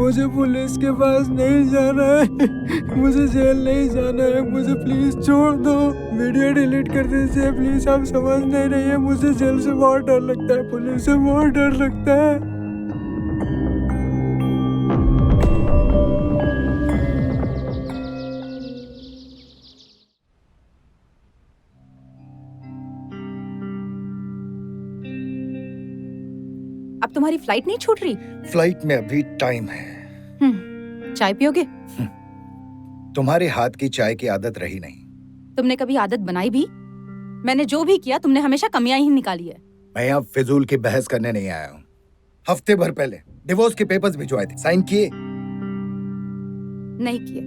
मुझे पुलिस के पास नहीं जाना है, मुझे जेल नहीं जाना है, मुझे प्लीज छोड़ दो। वीडियो डिलीट कर दीजिए प्लीज, आप समझ नहीं रही है, मुझे जेल से बहुत डर लगता है, पुलिस से बहुत डर लगता है। अब तुम्हारी फ्लाइट नहीं छूट रही? फ्लाइट में अभी टाइम है। चाय पियोगे? तुम्हारे हाथ की चाय की आदत रही नहीं। तुमने कभी आदत बनाई भी? मैंने जो भी किया तुमने हमेशा कमियां ही निकाली है। मैं यहाँ फिजूल की बहस करने नहीं आया हूँ। हफ्ते भर पहले डिवोर्स के पेपर्स भिजवाए थे, साइन किए? नहीं किए,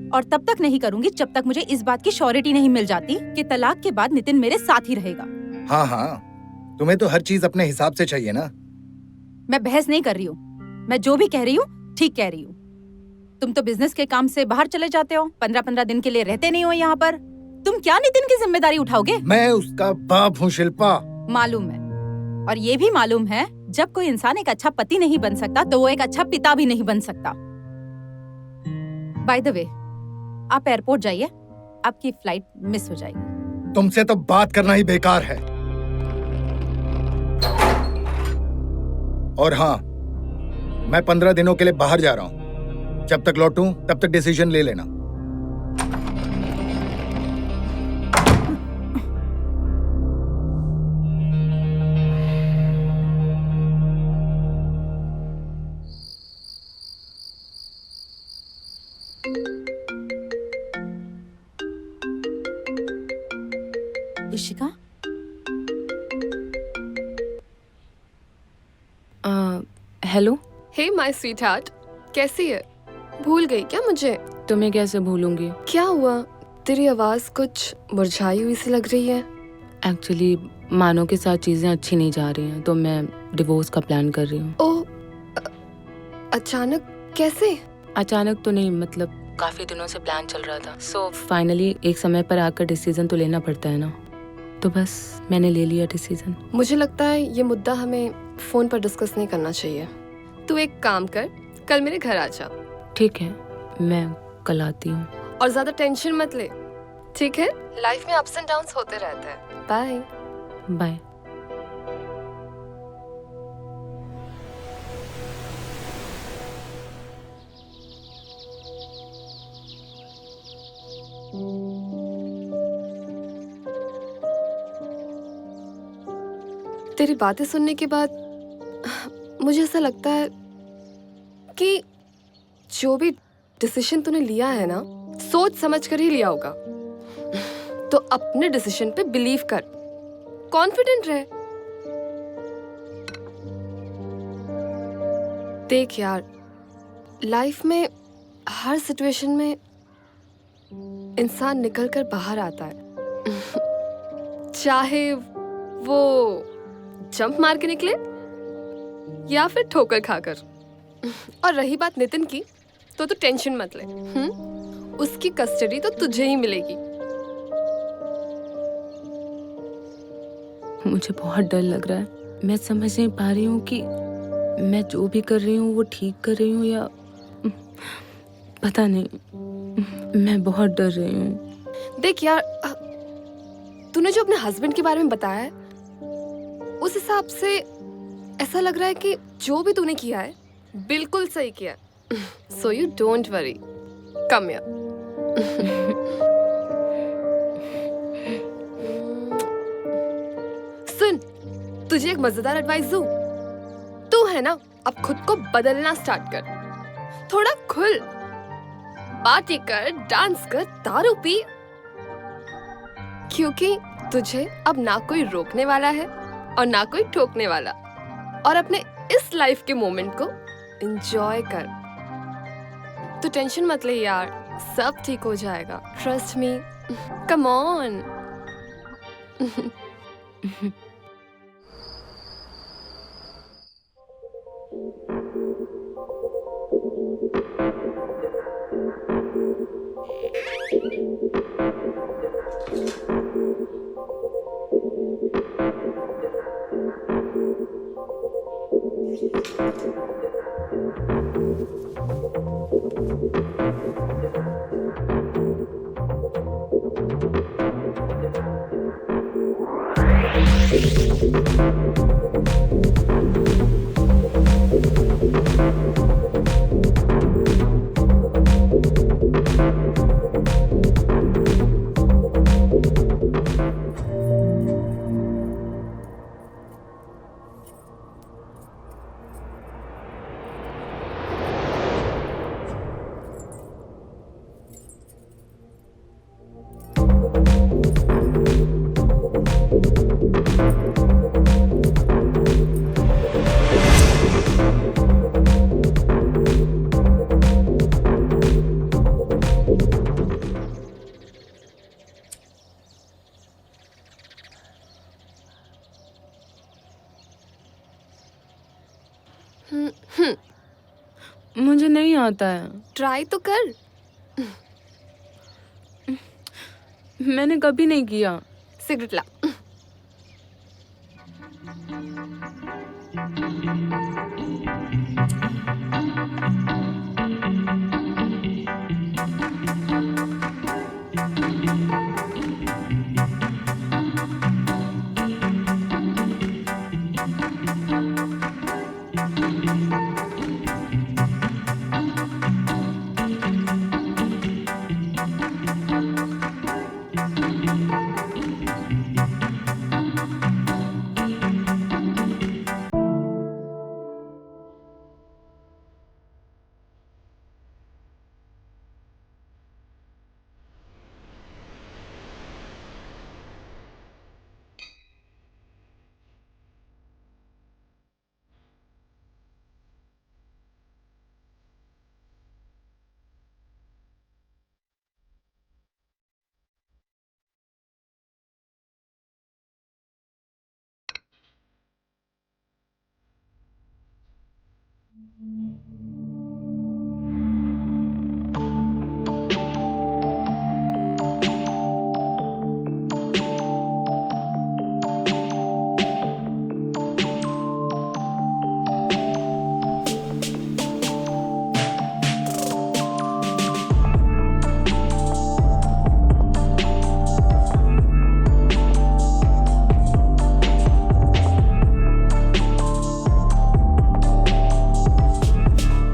और तब तक नहीं करूंगी जब तक मुझे इस बात की श्योरिटी नहीं मिल जाती कि तलाक के बाद नितिन मेरे साथ ही रहेगा। हाँ हाँ, तुम्हें तो हर चीज अपने हिसाब से चाहिए ना। मैं बहस नहीं कर रही हूँ, मैं जो भी कह रही हूँ ठीक कह रही हूँ। तुम तो बिजनेस के काम से बाहर चले जाते हो, 15-15 दिन के लिए रहते नहीं हो यहाँ पर। तुम क्या नितिन की जिम्मेदारी उठाओगे? मैं उसका बाप हूँ शिल्पा। मालूम है, और ये भी मालूम है जब कोई इंसान एक अच्छा पति नहीं बन सकता तो वो एक अच्छा पिता भी नहीं बन सकता। बाय द वे, आप एयरपोर्ट जाइए, आपकी फ्लाइट मिस हो जाएगी। तुमसे तो बात करना ही बेकार है। और हाँ, मैं 15 दिनों के लिए बाहर जा रहा हूँ। जब तक लौटूं तब तक डिसीजन ले लेना। Ishika, hello. Hey my sweetheart, कैसी है? भूल गई क्या मुझे? तुम्हें कैसे भूलूंगी? क्या हुआ? तेरी आवाज कुछ मुरझाई हुई सी लग रही है। एक्चुअली मानो के साथ चीजें अच्छी नहीं जा रही हैं, तो मैं डिवोर्स का प्लान कर रही हूँ। ओह, अचानक कैसे? अचानक तो नहीं, मतलब काफी दिनों से प्लान चल रहा था। सो फाइनली एक समय पर आकर डिसीजन तो लेना पड़ता है ना, तो बस मैंने ले लिया डिसीजन। मुझे लगता है ये मुद्दा हमें फोन पर डिस्कस नहीं करना चाहिए। तू एक काम कर, कल मेरे घर आ जा। ठीक है, मैं कल आती हूँ। और ज्यादा टेंशन मत ले, ठीक है? लाइफ में अप्स एंड डाउन्स होते रहते हैं। Bye bye. तेरी बातें सुनने के बाद मुझे ऐसा लगता है कि जो भी डिसीजन तूने लिया है ना, सोच समझ कर ही लिया होगा। तो अपने डिसीजन पे बिलीव कर, कॉन्फिडेंट रहे। देख यार, लाइफ में हर सिचुएशन में इंसान निकल कर बाहर आता है। चाहे वो जंप मार के निकले या फिर ठोकर खाकर। और रही बात नितिन की, तो तू टेंशन मत ले। उसकी कस्टडी तो तुझे ही मिलेगी। मुझे बहुत डर लग रहा है। मैं समझ नहीं पा रही हूँ कि मैं जो भी कर रही हूँ वो ठीक कर रही हूँ या पता नहीं। मैं बहुत डर रही हूँ। देख यार, तूने जो अपने हस्बैंड के बारे में बताया है, उस हिसाब से ऐसा लग रहा है कि जो भी तूने किया है बिल्कुल सही किया। So you don't worry, come here. सुन, तुझे एक मजेदार एडवाइस दूं? तू है ना, अब खुद को बदलना स्टार्ट कर। थोड़ा खुल, पार्टी कर, डांस कर, दारू पी, क्योंकि तुझे अब ना कोई रोकने वाला है और ना कोई ठोकने वाला। और अपने इस लाइफ के मोमेंट को एंजॉय कर। तू टेंशन मत ले यार, सब ठीक हो जाएगा। Trust me, come on. मुझे नहीं आता है। ट्राई तो कर। मैंने कभी नहीं किया। सिगरेट ला।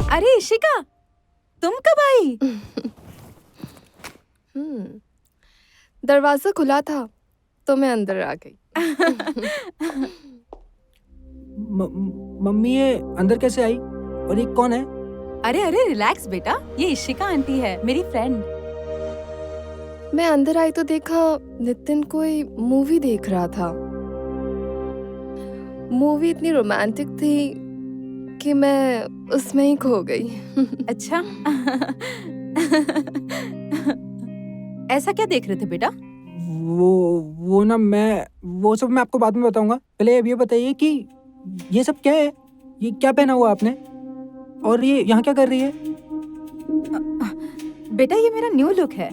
अरे इशिका, तुम कब आई? दरवाजा खुला था तो मैं अंदर आ गई। मम्मी ये अंदर कैसे आई और ये कौन है? अरे अरे रिलैक्स बेटा, ये इशिका आंटी है, मेरी फ्रेंड। मैं अंदर आई तो देखा नितिन कोई मूवी देख रहा था। मूवी इतनी रोमांटिक थी कि मैं उसमें ही खो गई। अच्छा। ऐसा क्या देख रहे थे बेटा? वो ना वो सब मैं आपको बाद में बताऊंगा। पहले अब ये बताइए कि ये सब क्या है? ये क्या पहना हुआ आपने? और ये यहाँ क्या कर रही है? बेटा ये मेरा न्यू लुक है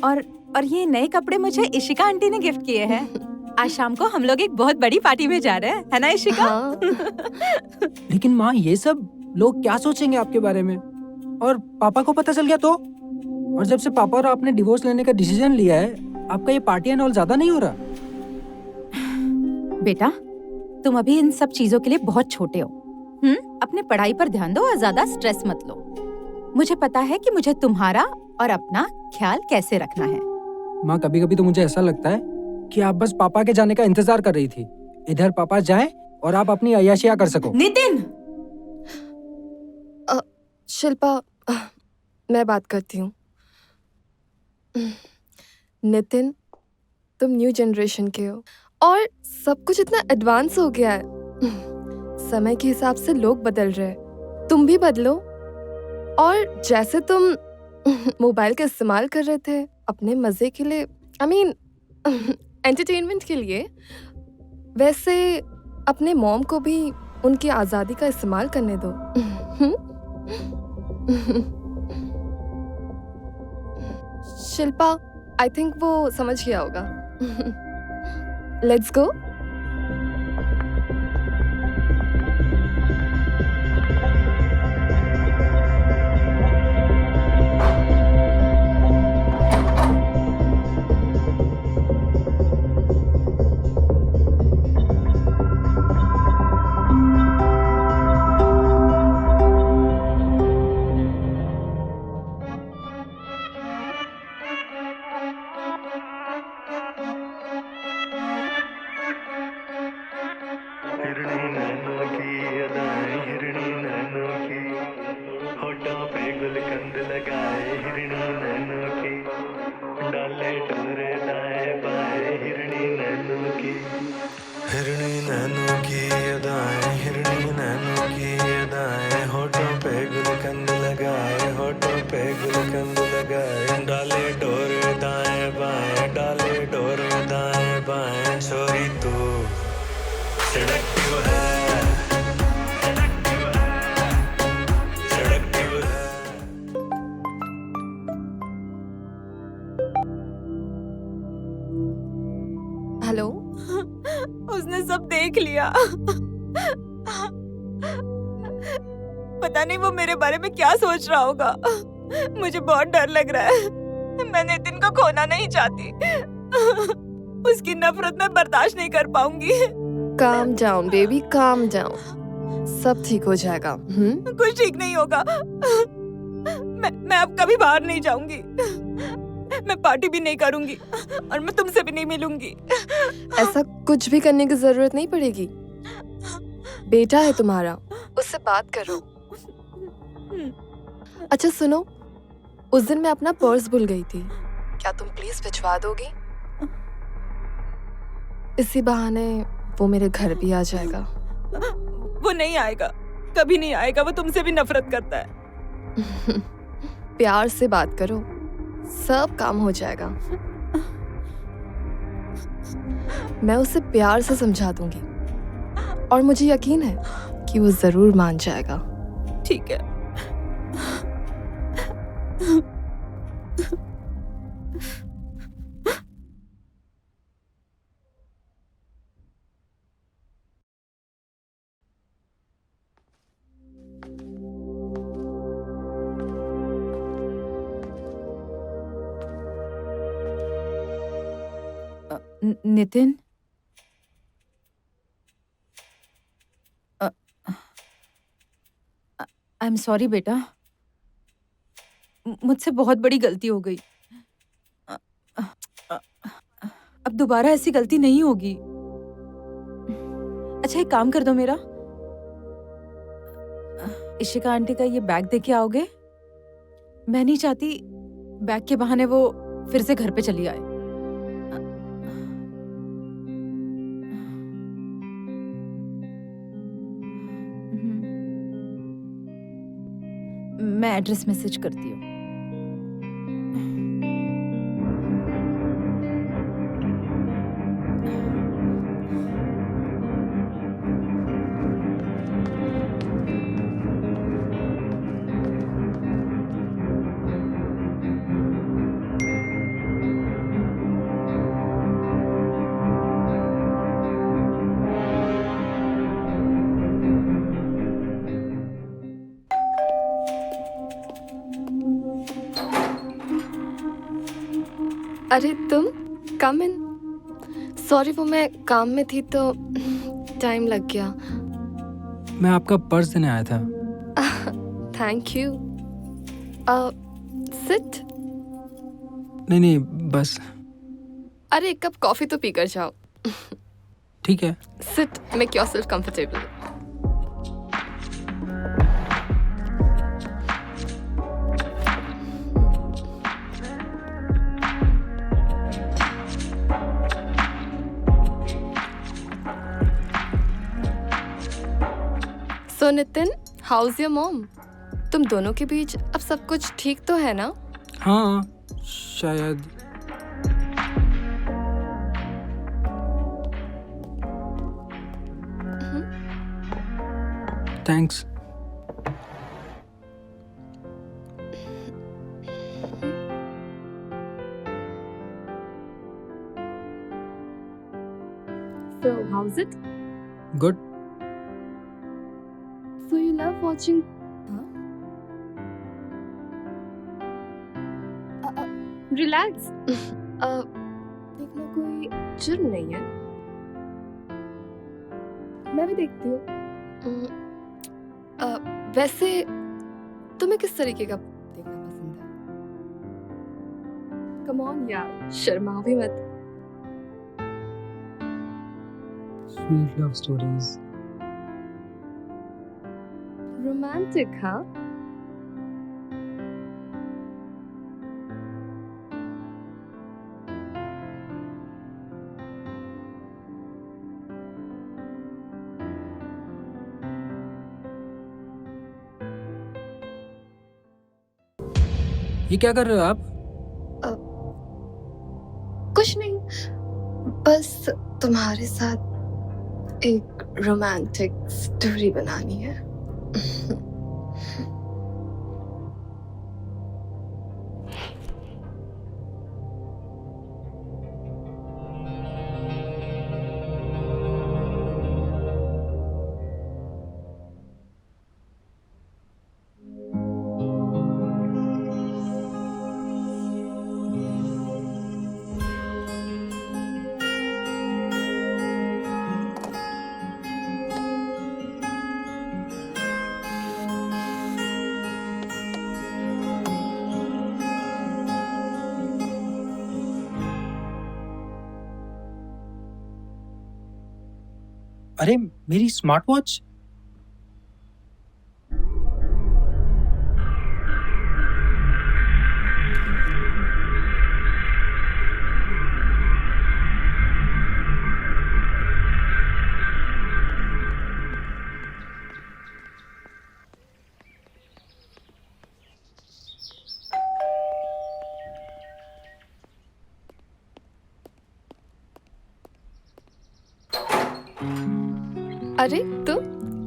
और ये नए कपड़े मुझे इशिका आंटी ने गिफ्ट किए हैं। आज शाम को हम लोग एक बहुत बड़ी पार्टी में जा रहे हैं, है ना इशिका? हाँ। लेकिन माँ ये सब लोग क्या सोचेंगे आपके बारे में? और पापा को पता चल गया तो? और जब से पापा और आपने डिवोर्स लेने का डिसीजन लिया है, आपका ये पार्टी एंड ऑल ज्यादा नहीं हो रहा? बेटा तुम अभी इन सब चीजों के लिए बहुत छोटे हो। अपने पढ़ाई पर ध्यान दो और ज्यादा स्ट्रेस मत लो। मुझे पता है कि मुझे तुम्हारा और अपना ख्याल कैसे रखना है। माँ कभी कभी तो मुझे ऐसा लगता है कि आप बस पापा के जाने का इंतजार कर रही थी। इधर पापा जाएं और आप अपनी अय्याशियां कर सको। नितिन! शिल्पा, मैं बात करती हूँ। नितिन, तुम न्यू जनरेशन के हो और सब कुछ इतना एडवांस हो गया है। समय के हिसाब से लोग बदल रहे हैं, तुम भी बदलो। और जैसे तुम मोबाइल का इस्तेमाल कर रहे थे अपने मजे के लिए, आई मीन एंटरटेनमेंट के लिए, वैसे अपने मॉम को भी उनकी आज़ादी का इस्तेमाल करने दो। शिल्पा, आई थिंक वो समझ गया होगा। Let's go. हिरणी नैनों की अदाएं हिरणी नैनों की होठों पे गुलकंद लगाए हिरणी नैनों की डाले डोरे दाएं बाएं हिरणी नैनों की हिरणी नैनों की अदाएं हिरणी नैनों की अदाएं होठों पे गुलकंद लगाए होठों पे गुलकंद लगाए डाले डोरे दाएं बाएं डाले डोरे दाएं बाएं छोरी तू सेडक्टिव है सेडक्टिव है हेलो। उसने सब देख लिया। पता नहीं वो मेरे बारे में क्या सोच रहा होगा। मुझे बहुत डर लग रहा है। मैं नितिन को खोना नहीं चाहती। उसकी नफरत मैं बर्दाश्त नहीं कर पाऊंगी। Calm down baby, calm down, सब ठीक हो जाएगा। कुछ ठीक नहीं होगा। मैं अब कभी बाहर नहीं जाऊंगी। मैं पार्टी भी नहीं करूंगी और मैं तुमसे भी नहीं मिलूंगी। ऐसा कुछ भी करने की जरूरत नहीं पड़ेगी। बेटा है तुम्हारा, उससे बात करो। अच्छा सुनो, उस दिन मैं अपना पर्स भूल गई थी, क्या तुम प्लीज भिजवा दोगी? इसी बहाने वो मेरे घर भी आ जाएगा। वो नहीं आएगा, कभी नहीं आएगा। वो तुमसे भी नफरत करता है। प्यार से बात करो, सब काम हो जाएगा। मैं उसे प्यार से समझा दूंगी और मुझे यकीन है कि वो जरूर मान जाएगा। ठीक है। नितिन, आई एम सॉरी बेटा, मुझसे बहुत बड़ी गलती हो गई। अब दोबारा ऐसी गलती नहीं होगी। अच्छा एक काम कर दो मेरा, इशिका आंटी का ये बैग दे के आओगे? मैं नहीं चाहती बैग के बहाने वो फिर से घर पे चली आए। मैं एड्रेस मैसेज करती हूँ। अरे तुम, कम इन। सॉरी वो मैं काम में थी तो टाइम लग गया। मैं आपका पर्स देने आया था। Thank you. सिट। नहीं बस। अरे एक कप कॉफी तो पीकर जाओ। ठीक है। Sit, make yourself comfortable. So Nitin, how's your mom? तुम दोनों के बीच अब सब कुछ ठीक तो है ना? हाँ शायद। Thanks. So how's it? Good. So you love watching? Relax. देखना कोई जुर्म नहीं है। मैं भी देखती हूँ। वैसे तुम्हें किस तरीके का देखना पसंद है? Come on यार, शर्माओ भी मत। स्वीट लव स्टोरीज, रोमांटिक हाँ? ये क्या कर रहे हो आप? कुछ नहीं, बस तुम्हारे साथ एक रोमांटिक स्टोरी बनानी है। अरे मेरी स्मार्ट वॉच। अरे तुम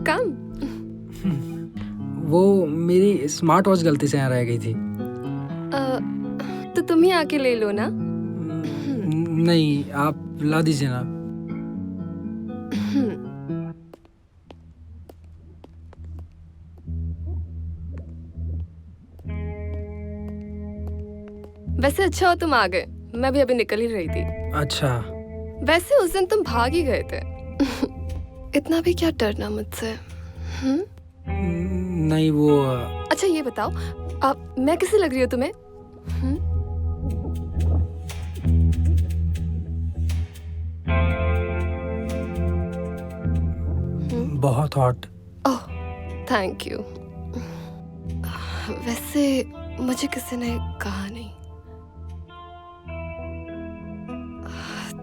कम। वो मेरी स्मार्ट वॉच गलती से यहाँ रह गई थी। तो तुम ही आके ले लो ना। नहीं, आप ला दीजिए ना। वैसे अच्छा हो तुम आ गए, मैं भी अभी निकल ही रही थी। अच्छा। वैसे उस दिन तुम भाग ही गए थे। इतना भी क्या डरना मुझसे? नहीं वो अच्छा ये बताओ, मैं कैसी लग रही हूँ तुम्हें? बहुत हॉट। Oh thank you. वैसे मुझे किसी ने कहा नहीं।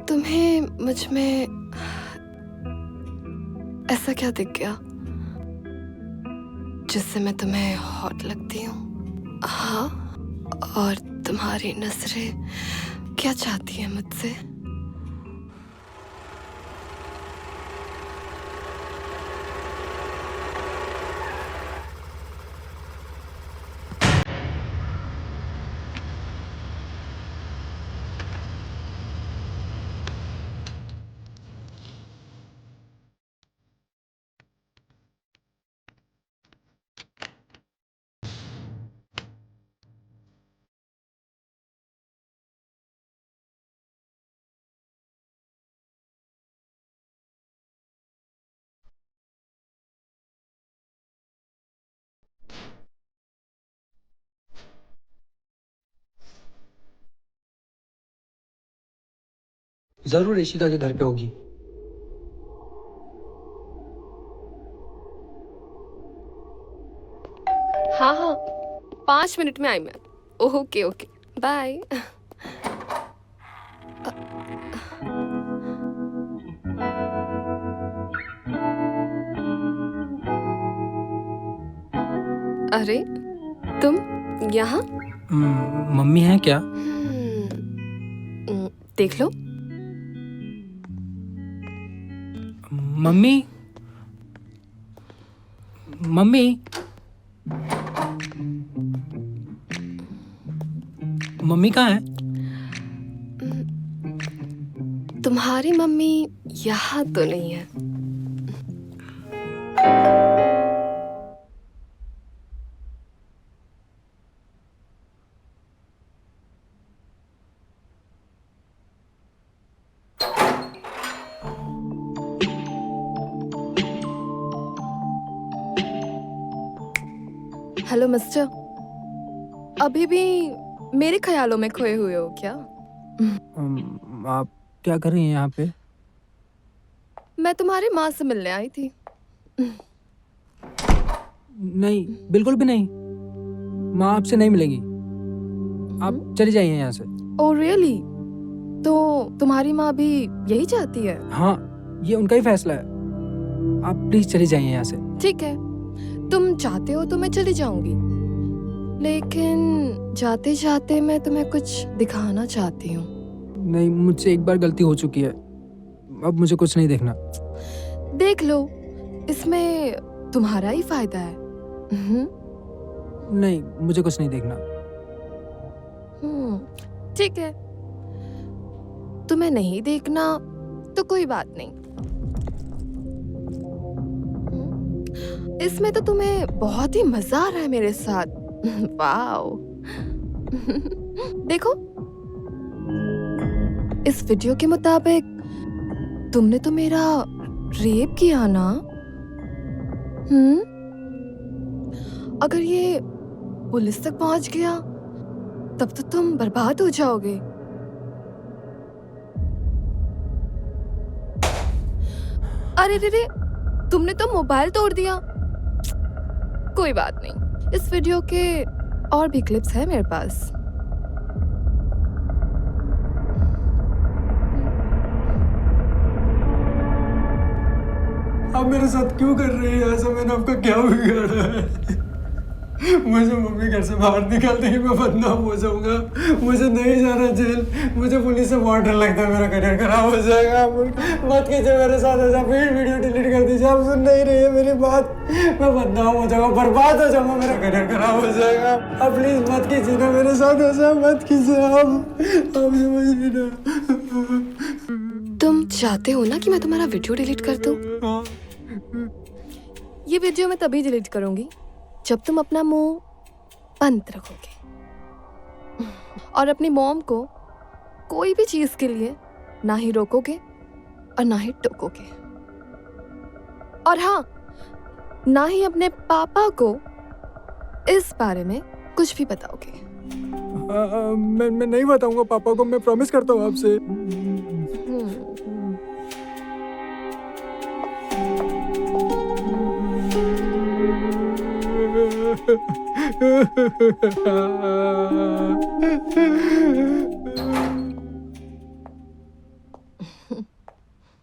तुम्हें मुझ में ऐसा क्या दिख गया जिससे मैं तुम्हें हॉट लगती हूँ? हाँ, और तुम्हारी नजरें क्या चाहती हैं मुझसे? जरूर ईशिका के घर पे होगी। हाँ हाँ, 5 मिनट में आई मैं। Okay okay bye. अरे तुम यहाँ? मम्मी है क्या? देख लो। मम्मी मम्मी मम्मी कहाँ है? तुम्हारी मम्मी यहाँ तो नहीं है। हेलो मिस्टर, अभी भी मेरे ख्यालों में खोए हुए हो क्या? आप क्या कर रही हैं यहाँ पे? मैं तुम्हारी माँ से मिलने आई थी। नहीं, बिल्कुल भी नहीं। माँ आपसे नहीं मिलेगी। आप चली जाइए यहाँ से। Oh really? तो तुम्हारी माँ भी यही चाहती है? हाँ, ये उनका ही फैसला है। आप प्लीज चली जाइए यहाँ से। ठीक है, तुम चाहते हो तो मैं चली जाऊंगी, लेकिन जाते जाते मैं तुम्हें कुछ दिखाना चाहती हूँ। नहीं, मुझसे एक बार गलती हो चुकी है, अब मुझे कुछ नहीं देखना। देख लो, इसमें तुम्हारा ही फायदा है। नहीं, मुझे कुछ नहीं देखना। ठीक है, तुम्हें नहीं देखना तो कोई बात नहीं। इसमें तो तुम्हें बहुत ही मजा आ रहा है मेरे साथ। वाओ। देखो, इस वीडियो के मुताबिक तुमने तो मेरा रेप किया ना? अगर ये पुलिस तक पहुंच गया तब तो तुम बर्बाद हो जाओगे। अरे रे रे, तुमने तो मोबाइल तोड़ दिया। कोई बात नहीं, इस वीडियो के और भी क्लिप्स हैं मेरे पास। आप मेरे साथ क्यों कर रही है ऐसा? मैंने आपका क्या बिगाड़ा है? मुझे मम्मी घर से बाहर निकाल देगी, मैं बदनाम हो जाऊंगा। मुझे नहीं जाना जेल, मुझे पुलिस से बहुत डर लगता है, मेरा करियर खराब हो जाएगा। मत कीजिए मेरे साथ ऐसा, प्लीज वीडियो डिलीट कर दीजिए। आप सुन नहीं रही है मेरी बात, मैं बदनाम हो जाऊंगा, बर्बाद हो जाऊंगा, मेरा करियर खराब हो जाएगा। आप प्लीज मत कीजिए ना मेरे साथ ऐसा, मत कीजिए आप समझ नहीं ना। तुम चाहते हो ना कि मैं तुम्हारा वीडियो डिलीट कर दूं? ये वीडियो मैं तभी डिलीट करूंगी जब तुम अपना मुंह बंद रखोगे और अपनी मॉम को कोई भी चीज के लिए ना ही रोकोगे और ना ही टोकोगे, और हाँ, ना ही अपने पापा को इस बारे में कुछ भी बताओगे। मैं नहीं बताऊंगा पापा को, मैं प्रॉमिस करता हूँ आपसे।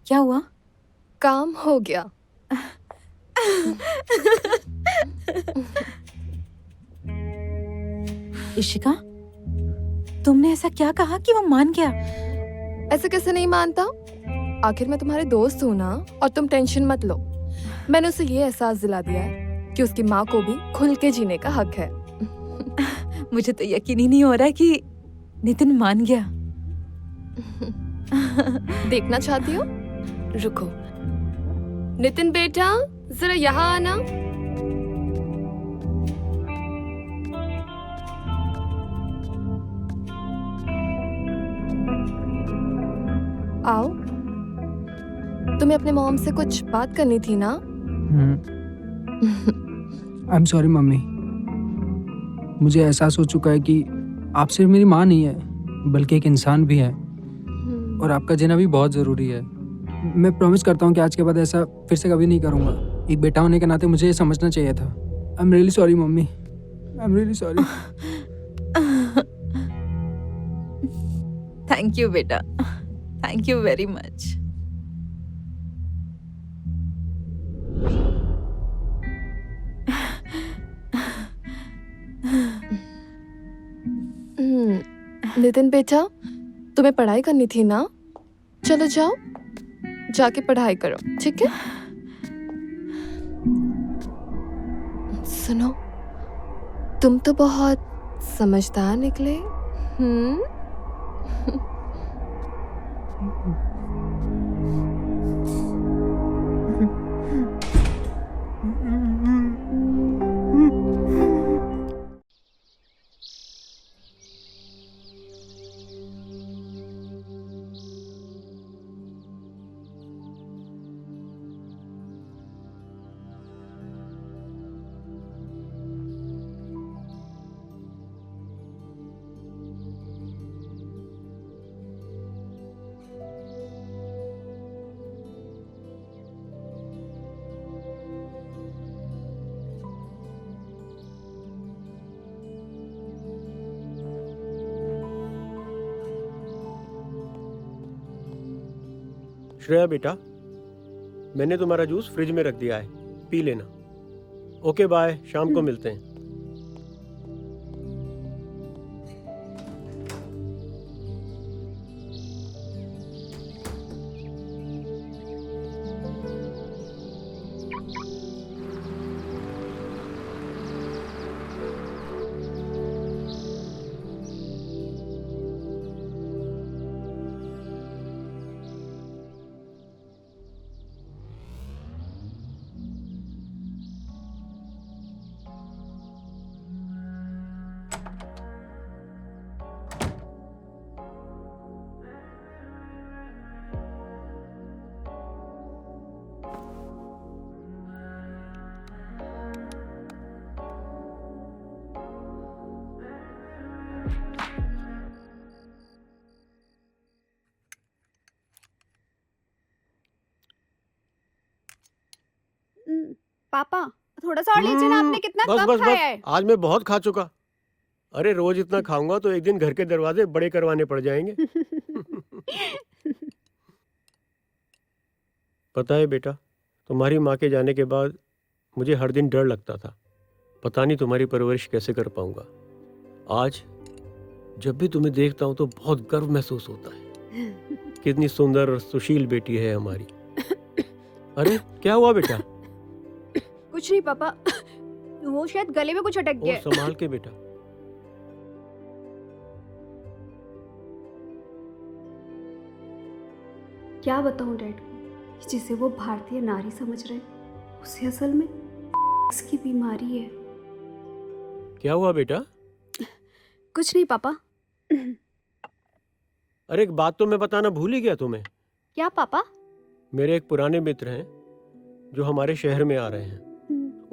क्या हुआ? काम हो गया। इशिका, तुमने ऐसा क्या कहा कि वो मान गया? ऐसे कैसे नहीं मानता? आखिर मैं तुम्हारे दोस्त हूँ ना, और तुम टेंशन मत लो। मैंने उसे ये एहसास दिला दिया है कि उसकी माँ को भी खुल के जीने का हक है। मुझे तो यकीन ही नहीं हो रहा है कि नितिन मान गया। देखना चाहती हो? रुको, नितिन बेटा, जरा यहाँ आना। आओ। तुम्हें अपने मॉम से कुछ बात करनी थी ना? आई एम सॉरी मम्मी, मुझे एहसास हो चुका है कि आप सिर्फ मेरी माँ नहीं है बल्कि एक इंसान भी है, और आपका जीना भी बहुत ज़रूरी है। मैं प्रॉमिस करता हूँ कि आज के बाद ऐसा फिर से कभी नहीं करूँगा। एक बेटा होने के नाते मुझे ये समझना चाहिए था। I am really sorry mummy, I am really sorry. Thank you बेटा, thank you very much. Nitin बेटा, तुम्हें पढ़ाई करनी थी ना? चलो जाओ, जाके पढ़ाई करो, ठीक है? सुनो, तुम तो बहुत समझदार निकले। श्रेया बेटा, मैंने तुम्हारा जूस फ्रिज में रख दिया है, पी लेना। ओके बाय, शाम को मिलते हैं। पापा थोड़ा सा और लीजिए ना, आपने कितना बस कम बस खाया बस, है। आज मैं बहुत खा चुका। अरे रोज इतना खाऊंगा तो एक दिन घर के दरवाजे बड़े करवाने पड़ जाएंगे। पता है बेटा, तुम्हारी माँ के जाने के बाद मुझे हर दिन डर लगता था, पता नहीं तुम्हारी परवरिश कैसे कर पाऊंगा। आज जब भी तुम्हें देखता हूँ तो बहुत गर्व महसूस होता है। कितनी सुंदर और सुशील बेटी है हमारी। अरे क्या हुआ बेटा? कुछ नहीं पापा, वो शायद गले में कुछ अटक और गया। संभाल के बेटा। क्या बताऊं डैड को कि जिसे वो भारतीय नारी समझ रहे हैं, उसे असल में इसकी बीमारी है। क्या हुआ बेटा? कुछ नहीं पापा। अरे एक बात तो मैं बताना भूल ही गया तुम्हें। क्या पापा? मेरे एक पुराने मित्र हैं जो हमारे शहर में आ रहे हैं।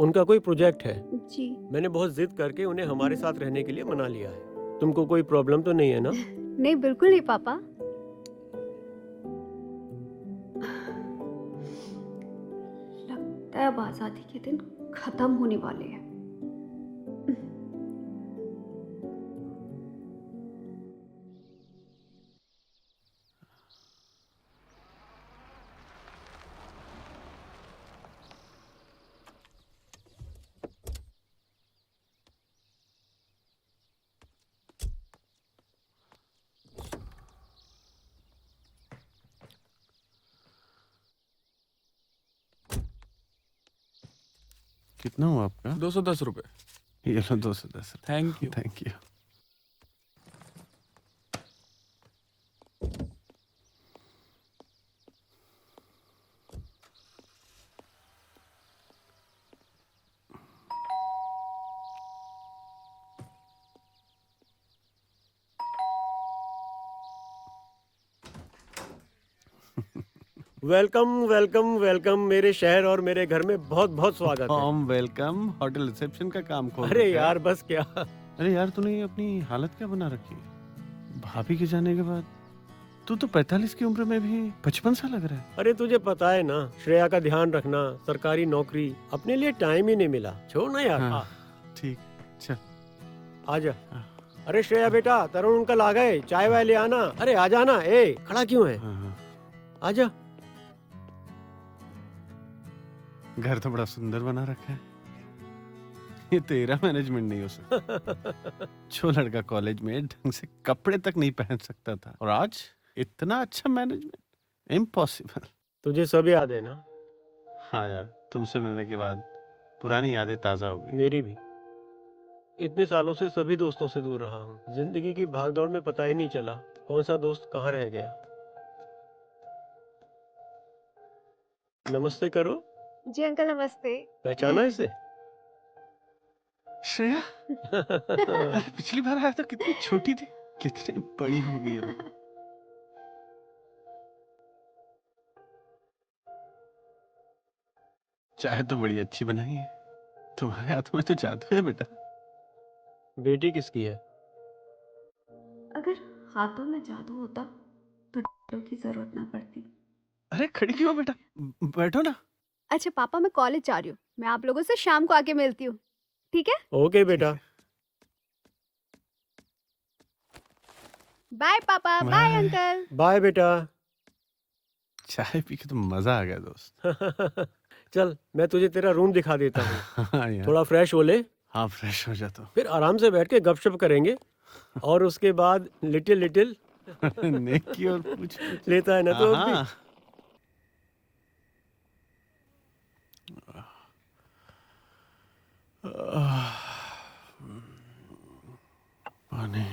उनका कोई प्रोजेक्ट है। जी मैंने बहुत जिद करके उन्हें हमारे साथ रहने के लिए मना लिया है। तुमको कोई प्रॉब्लम तो नहीं है ना? नहीं, बिल्कुल नहीं पापा। लगता है अब आजादी के दिन खत्म होने वाले हैं। कितना हुआ आपका? 210 रुपए। ये लो 210। Thank you. Thank you. Welcome welcome welcome, मेरे शहर और मेरे घर में बहुत बहुत स्वागत है। होम वेलकम, होटल रिसेप्शन का काम खोल अरे रखा है। यार बस क्या। अरे यार तूने ये अपनी हालत क्या बना रखी है? भाभी के जाने के बाद तू तो 45 की उम्र में भी 55 सा लग रहा है। अरे तुझे पता है ना, श्रेया का ध्यान रखना, सरकारी नौकरी, अपने लिए टाइम ही नहीं मिला। छोड़ ना यार। हाँ, ठीक, चल आजा। हाँ। अरे श्रेया बेटा, तरुण अंकल आ गए, चाय वाय ले आना। अरे आ जाना। ए खड़ा क्यों है? हाँ। आजा। घर तो बड़ा सुंदर बना रखा है। ये तेरा मैनेजमेंट नहीं हो सकता। जो लड़का कॉलेज में ढंग से कपड़े तक नहीं पहन सकता था, और आज इतना अच्छा मैनेजमेंट, इम्पॉसिबल। तुझे सब याद है ना? हाँ यार, तुमसे मिलने के बाद पुरानी यादें ताजा हो गई। मेरी भी। इतने सालों से सभी दोस्तों से दूर रहा हूँ। जिंदगी की भागदौड़ में पता ही नहीं चला कौन सा दोस्त कहाँ रह गया। नमस्ते करो। जी अंकल नमस्ते। पहचाना इसे? श्रेया, अरे पिछली बार आया तो कितनी छोटी थी, कितनी बड़ी हो गई है। चाय तो बड़ी अच्छी बनाई है। तुम्हारे हाथों में तो जादू है बेटा। बेटी किसकी है? अगर हाथों में जादू होता तो डॉक्टर की जरूरत ना पड़ती। अरे खड़ी क्यों हो बेटा, बैठो ना। अच्छा पापा, मैं कॉलेज जा रही हूँ, मैं आप लोगों से शाम को आके मिलती हूँ, ठीक है? ओके बेटा। बाय पापा, बाय अंकल। बाय बेटा। चाय पी के तो मजा आ गया दोस्त। चल मैं तुझे तेरा रूम दिखा देता हूँ। हाँ यार। थोड़ा फ्रेश हो ले, हाँ फ्रेश हो जाता फिर आराम से बैठ के गपशप करेंगे और उसके बाद लिटिल लिटिल हूँ। नेकी और पूछ लेता है ना तो अब भी। हाँ। पानी।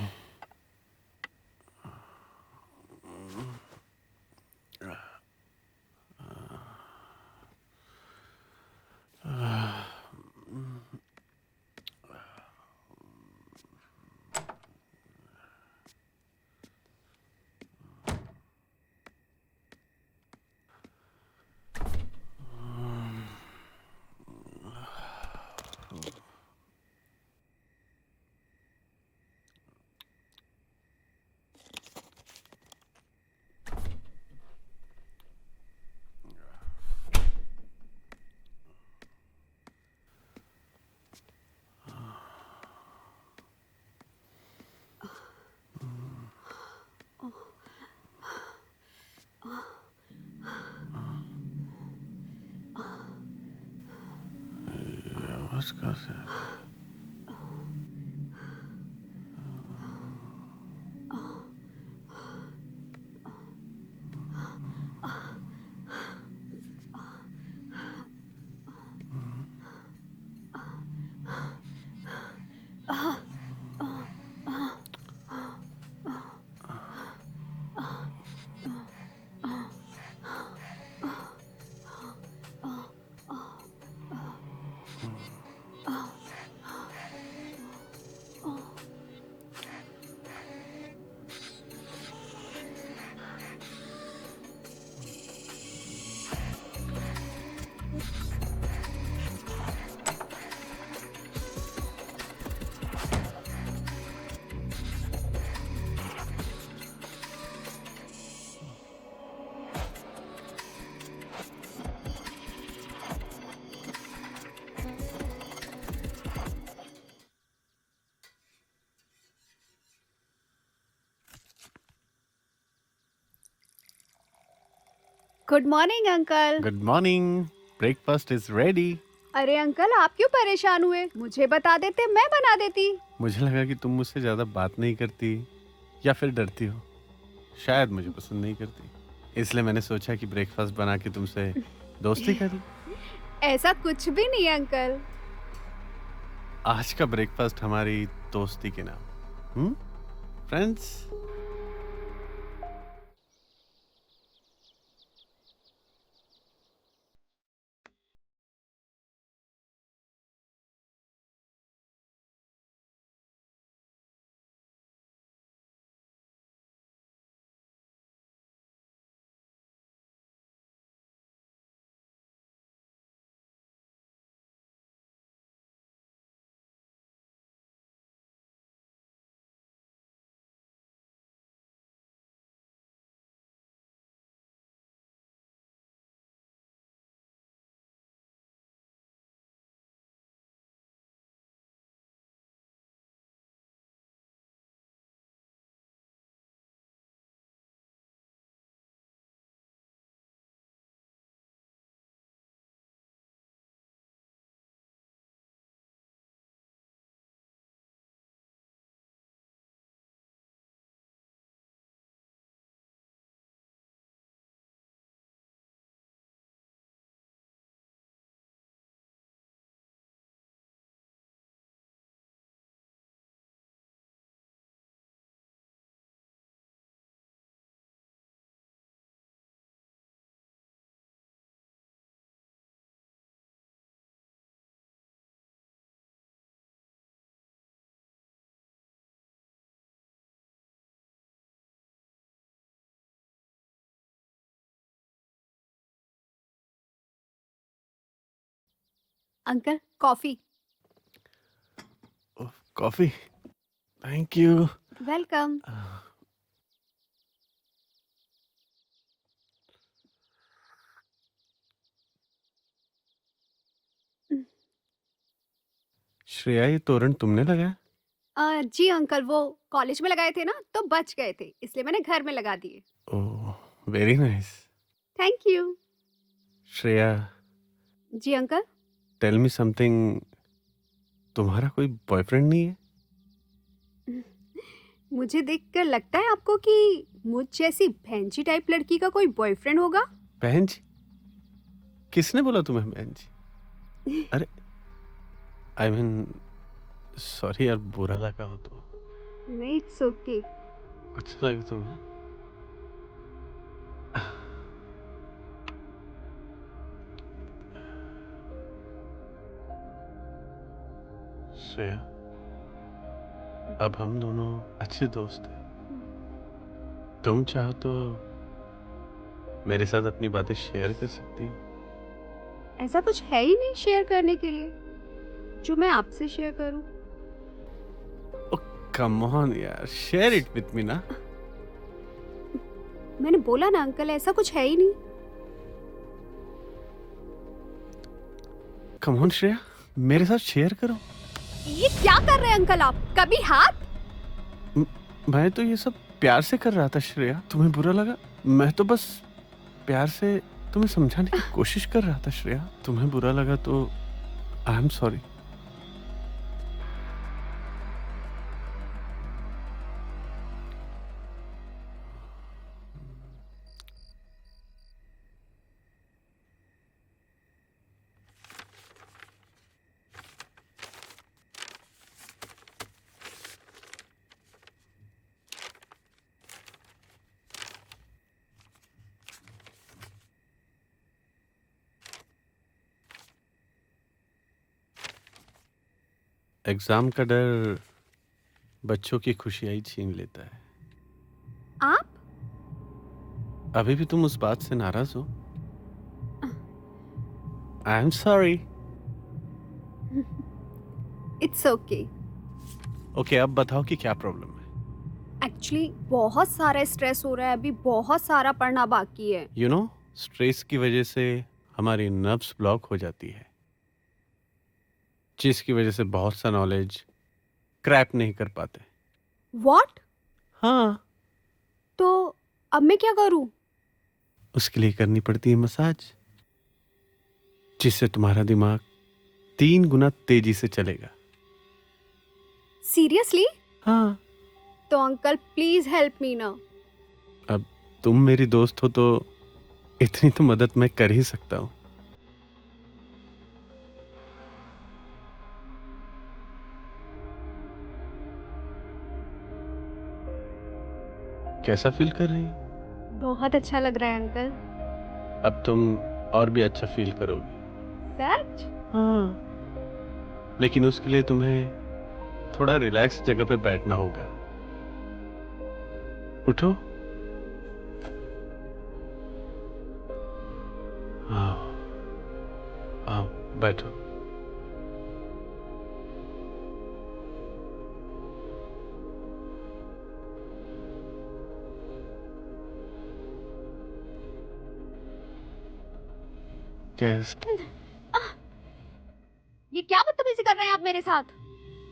आवाज कहाँ से आ रही है? Good morning uncle. Good morning. Breakfast is ready. अरे अंकल, आप क्यों परेशान हुए? मुझे बता देते, मैं बना देती। मुझे लगा कि तुम मुझसे ज्यादा बात नहीं करती या फिर डरती हो, शायद मुझे पसंद नहीं करती, इसलिए मैंने सोचा कि ब्रेकफास्ट बना के तुमसे दोस्ती करूं। ऐसा कुछ भी नहीं है अंकल। आज का ब्रेकफास्ट हमारी दोस्ती के नाम। Friends. Uncle, coffee. Coffee. Thank you. Welcome. Shreya, ये तोरण तुमने लगाया? जी अंकल, वो कॉलेज में लगाए थे ना, तो बच गए थे, इसलिए मैंने घर में लगा दिए। Oh very nice. Thank you. Shreya, जी अंकल। टेल मी समथिंग, तुम्हारा कोई बॉयफ्रेंड नहीं है? मुझे देखकर लगता है आपको कि मुझ जैसी भैंजी टाइप लड़की का कोई बॉयफ्रेंड होगा? बहन जी? किसने बोला तुम्हें बहन जी? अरे आई मीन सॉरी यार, बुरा लगा हो तो। नहीं, इट्स ओके। अच्छा लगा तुम्हें? श्रेया, अब हम दोनों अच्छे दोस्त हैं। तुम चाहो तो मेरे साथ अपनी बातें शेयर कर सकती हो। ऐसा कुछ है ही नहीं शेयर करने के लिए जो मैं आपसे शेयर करूं। कम ऑन यार, शेयर इट विथ मी ना। मैंने बोला ना अंकल, ऐसा कुछ है ही नहीं। कम ऑन श्रेया, मेरे साथ शेयर करो। ये क्या कर रहे हैं अंकल आप? कभी हाथ? मैं तो ये सब प्यार से कर रहा था श्रेया, तुम्हें बुरा लगा? मैं तो बस प्यार से तुम्हें समझाने की कोशिश कर रहा था श्रेया, तुम्हें बुरा लगा तो आई एम सॉरी। एग्जाम का डर बच्चों की खुशियां छीन लेता है। आप? अभी भी तुम उस बात से नाराज हो? I am sorry. It's okay. Okay, अब बताओ कि क्या प्रॉब्लम है। एक्चुअली बहुत सारा स्ट्रेस हो रहा है, अभी बहुत सारा पढ़ना बाकी है। यू नो, स्ट्रेस की वजह से हमारी नर्व्स ब्लॉक हो जाती है, जिसकी वजह से बहुत सा नॉलेज क्रैप नहीं कर पाते। व्हाट? हाँ, तो अब मैं क्या करूं? उसके लिए करनी पड़ती है मसाज, जिससे तुम्हारा दिमाग 3 गुना तेजी से चलेगा। सीरियसली? हाँ। तो अंकल प्लीज हेल्प मी ना। अब तुम मेरी दोस्त हो तो इतनी तो मदद मैं कर ही सकता हूँ। कैसा फील कर रही हो? बहुत अच्छा लग रहा है अंकल। अब तुम और भी अच्छा फील करोगी। सच? हाँ, लेकिन उसके लिए तुम्हें थोड़ा रिलैक्स जगह पे बैठना होगा। उठो। आओ, आओ, बैठो। कैसे? ये क्या बदतमीजी कर रहे हैं आप मेरे साथ?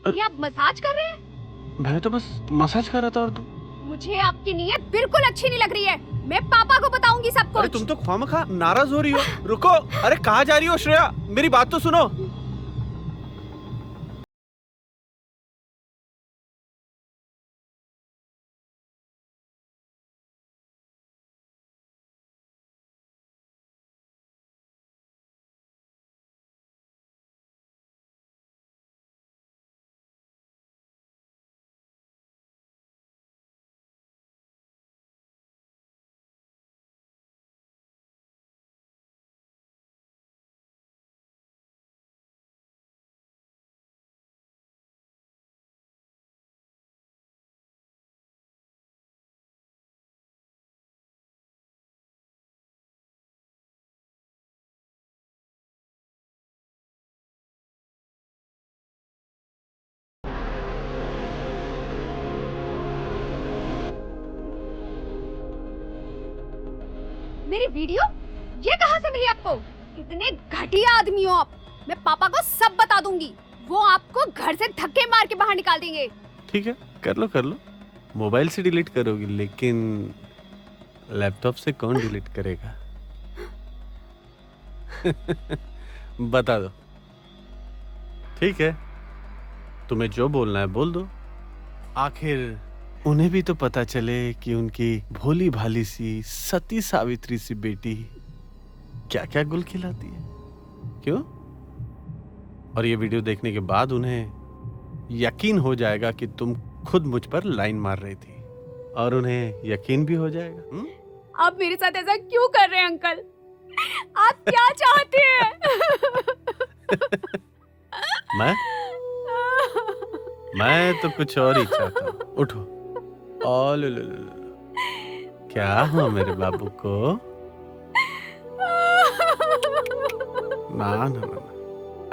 ये आप मसाज कर रहे हैं? मैं तो बस मसाज कर रहा था। और तुम? मुझे आपकी नीयत बिल्कुल अच्छी नहीं लग रही है। मैं पापा को बताऊंगी सब कुछ। अरे तुम तो ख्वामखा नाराज हो रही हो। रुको, अरे कहाँ जा रही हो श्रेया? मेरी बात तो सुनो। मेरी वीडियो ये कहाँ से मिली आपको? इतने घटिया आदमी हो आप। मैं पापा को सब बता दूंगी। वो आपको घर से धक्के मार के बाहर निकाल देंगे। ठीक है, कर लो कर लो। मोबाइल से डिलीट करोगी, लेकिन लैपटॉप से कौन डिलीट करेगा? बता दो। ठीक है, तुम्हें जो बोलना है बोल दो। आखिर उन्हें भी तो पता चले कि उनकी भोली भाली सी सती सावित्री सी बेटी क्या क्या गुल खिलाती है। क्यों? और ये वीडियो देखने के बाद उन्हें यकीन हो जाएगा कि तुम खुद मुझ पर लाइन मार रही थी, और उन्हें यकीन भी हो जाएगा। आप मेरे साथ ऐसा क्यों कर रहे हैं अंकल? आप क्या चाहते हैं? मैं तो कुछ और ही चाहता हूँ। उठो। ओ लो लो लो लो। क्या हुआ मेरे बाबू को? ना ना ना ना।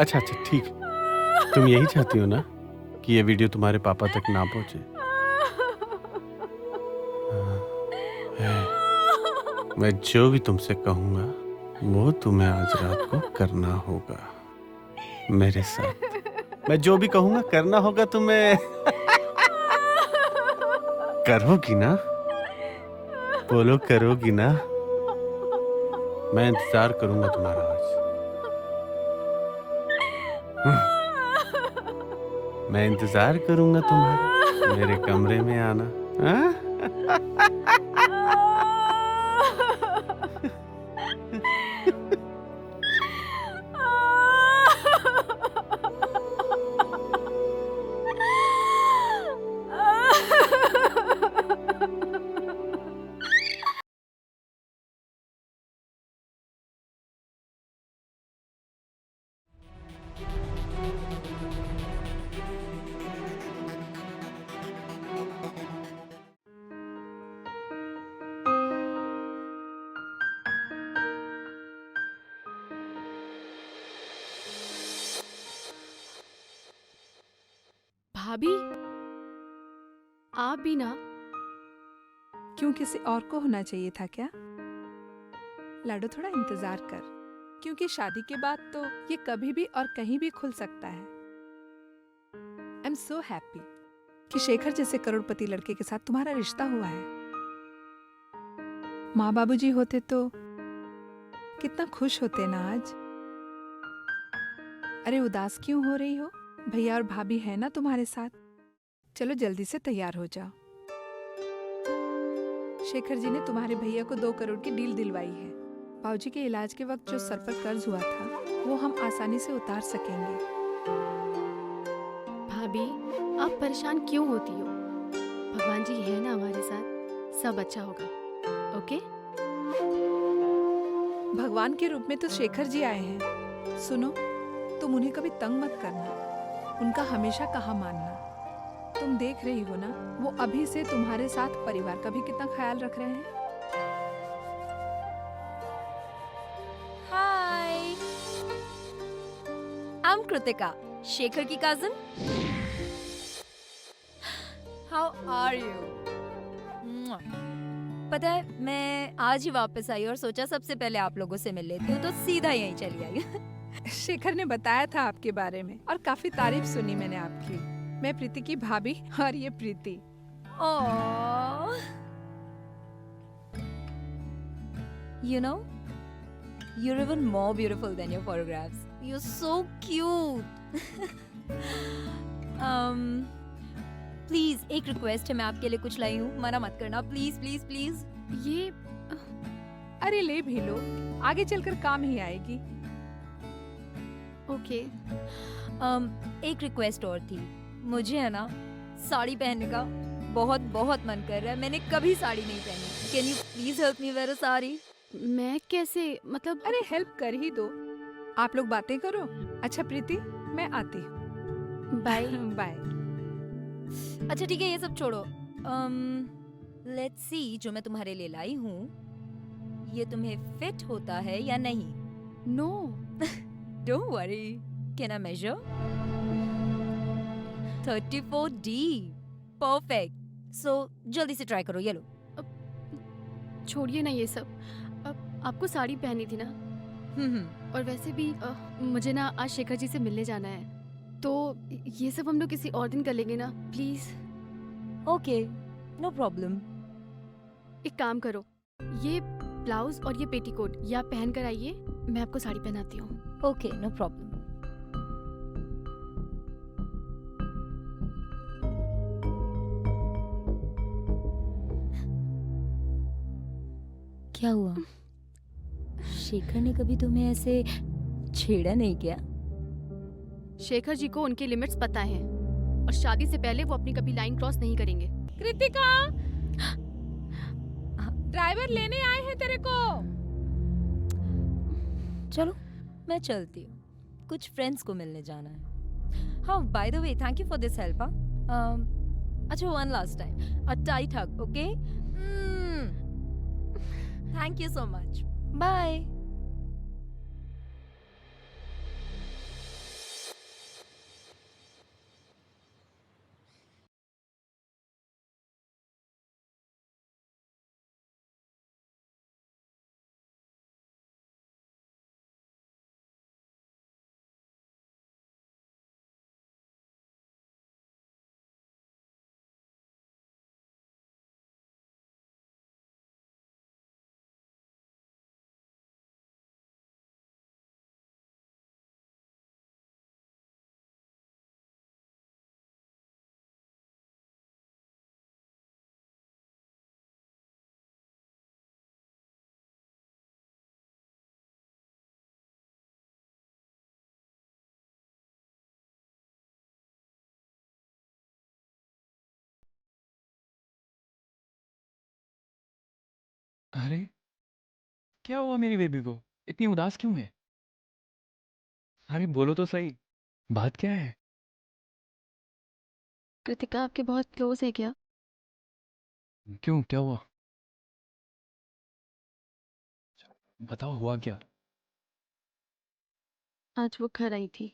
अच्छा अच्छा ठीक है। तुम यही चाहती हो ना कि ये वीडियो तुम्हारे पापा तक ना पहुंचे? मैं जो भी तुमसे कहूंगा वो तुम्हें आज रात को करना होगा मेरे साथ। मैं जो भी कहूंगा करना होगा तुम्हें। करोगी ना? बोलो करोगी ना? मैं इंतजार करूंगा तुम्हारा आज। मैं इंतजार करूंगा तुम्हारा। मेरे कमरे में आना। हाँ? भाभी, आप भी ना? क्यों, किसी और को होना चाहिए था क्या? लाडो, थोड़ा इंतजार कर, क्योंकि शादी के बाद तो ये कभी भी और कहीं भी खुल सकता है। आई एम सो हैप्पी कि शेखर जैसे करोड़पति लड़के के साथ तुम्हारा रिश्ता हुआ है। माँ बाबूजी होते तो कितना खुश होते ना आज। अरे उदास क्यों हो रही हो? भैया और भाभी है ना तुम्हारे साथ। चलो जल्दी से तैयार हो जाओ। शेखर जी ने तुम्हारे भैया को 2 करोड़ की डील दिलवाई है। बाबूजी के इलाज के वक्त जो सर पर कर्ज हुआ था वो हम आसानी से उतार सकेंगे। भाभी, आप परेशान क्यों होती हो? भगवान जी है ना हमारे साथ, सब अच्छा होगा। ओके? भगवान के रूप में तो शेखर जी आए हैं। सुनो, तुम उन्हें कभी तंग मत करना, उनका हमेशा कहा मानना। तुम देख रही हो ना, वो अभी से तुम्हारे साथ परिवार का भी कितना ख्याल रख रहे हैं। हाय, आई एम कृतिका, शेखर की कजिन। How are you? पता है, मैं आज ही वापस आई और सोचा सबसे पहले आप लोगों से मिल लेती हूँ, तो सीधा यहीं चली आई। शेखर ने बताया था आपके बारे में और काफी तारीफ सुनी मैंने आपकी। मैं प्रीति की भाभी और ये प्रीति। Aww. You know, you're even more beautiful than your photographs. You're so cute. Please, एक रिक्वेस्ट है, मैं आपके लिए कुछ लाई हूँ, मना मत करना, प्लीज प्लीज प्लीज। ये अरे ले भी लो, आगे चलकर काम ही आएगी। ओके। एक रिक्वेस्ट और थी, मुझे है ना साड़ी पहनने का बहुत बहुत मन कर रहा है। मैंने कभी साड़ी नहीं पहनी। Can you please help me wear a sari? मैं कैसे, मतलब? अरे हेल्प कर ही दो, आप लोग बातें करो। अच्छा प्रीति, मैं आती हूँ। बाय। बाय। अच्छा ठीक है, ये सब छोड़ो। लेट्स सी, जो मैं तुम्हारे लिए लाई हूँ ये तुम्हें फिट होता है या नहीं? No. Don't worry. Can I measure? 34D. Perfect. So जल्दी से ट्राई करो, ये लो। छोड़िए ना ये सब। अब आपको साड़ी पहनी थी ना? और वैसे भी मुझे ना आज शेखर जी से मिलने जाना है, तो ये सब हम लोग किसी और दिन कर लेंगे ना, प्लीज? Okay, no problem. एक काम करो, ये ब्लाउज और ये पेटीकोट, ये आप पहन कर आइए, मैं आपको साड़ी पहनाती हूँ। Okay, no problem. क्या हुआ? शेखर ने कभी तुम्हें ऐसे छेड़ा नहीं क्या? शेखर जी को उनके लिमिट्स पता है और शादी से पहले वो अपनी कभी लाइन क्रॉस नहीं करेंगे। कृतिका, ड्राइवर लेने आए हैं तेरे को। चलो मैं चलती हूँ, कुछ फ्रेंड्स को मिलने जाना है। हाँ, by the way thank you for this help. अच्छा, one last time, a tight hug, okay? Thank you so much, bye. अरे क्या हुआ मेरी बेबी को? इतनी उदास क्यों है? अरे बोलो तो सही, बात क्या है? कृतिका आपके बहुत क्लोज है क्या? क्यों, क्या हुआ? बताओ, हुआ क्या? आज वो घर आई थी,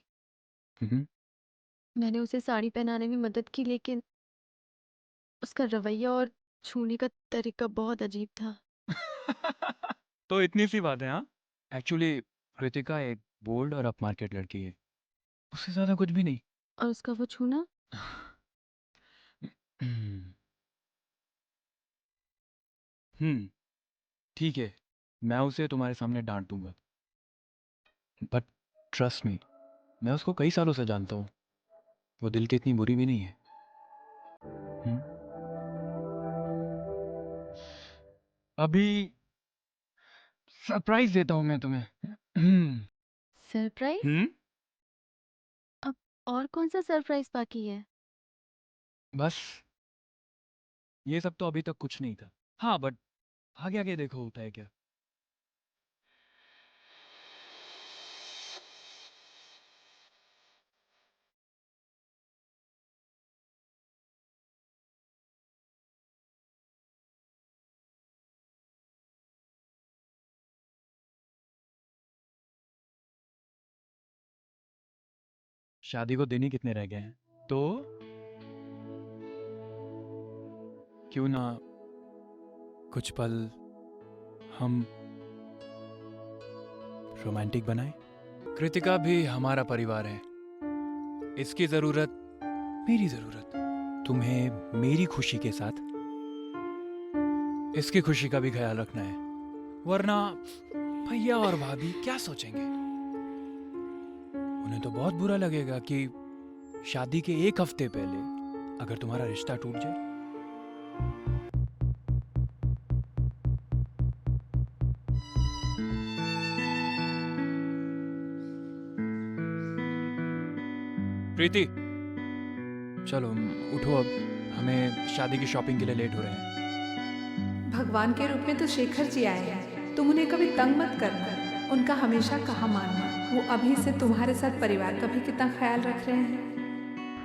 हम्म। मैंने उसे साड़ी पहनाने में मदद की, लेकिन उसका रवैया और छूने का तरीका बहुत अजीब था। तो इतनी सी बात है? हाँ, एक्चुअली कृतिका एक बोल्ड और अपमार्केट लड़की है, उससे ज्यादा कुछ भी नहीं। और उसका वो छूना? हम्म, ठीक है, मैं उसे तुम्हारे सामने डांट दूंगा, बट ट्रस्ट मी, मैं उसको कई सालों से जानता हूँ, वो दिल की इतनी बुरी भी नहीं है। अभी सरप्राइज देता हूँ मैं तुम्हें। सरप्राइज? अब और कौन सा सरप्राइज बाकी है? बस ये सब तो अभी तक कुछ नहीं था। हाँ, बट आगे आगे देखो होता है क्या। शादी को दिन ही कितने रह गए हैं, तो क्यों ना कुछ पल हम रोमांटिक बनाएं। कृतिका भी हमारा परिवार है, इसकी जरूरत मेरी जरूरत, तुम्हें मेरी खुशी के साथ इसकी खुशी का भी ख्याल रखना है, वरना भैया और भाभी क्या सोचेंगे? उन्हें तो बहुत बुरा लगेगा कि शादी के एक हफ्ते पहले अगर तुम्हारा रिश्ता टूट जाए। प्रीति, चलो उठो, अब हमें शादी की शॉपिंग के लिए लेट हो रहे हैं। भगवान के रूप में तो शेखर जी आए हैं, तुम उन्हें कभी तंग मत करना, उनका हमेशा कहा मानना। वो अभी से तुम्हारे साथ परिवार का भी कितना ख्याल रख रहे हैं।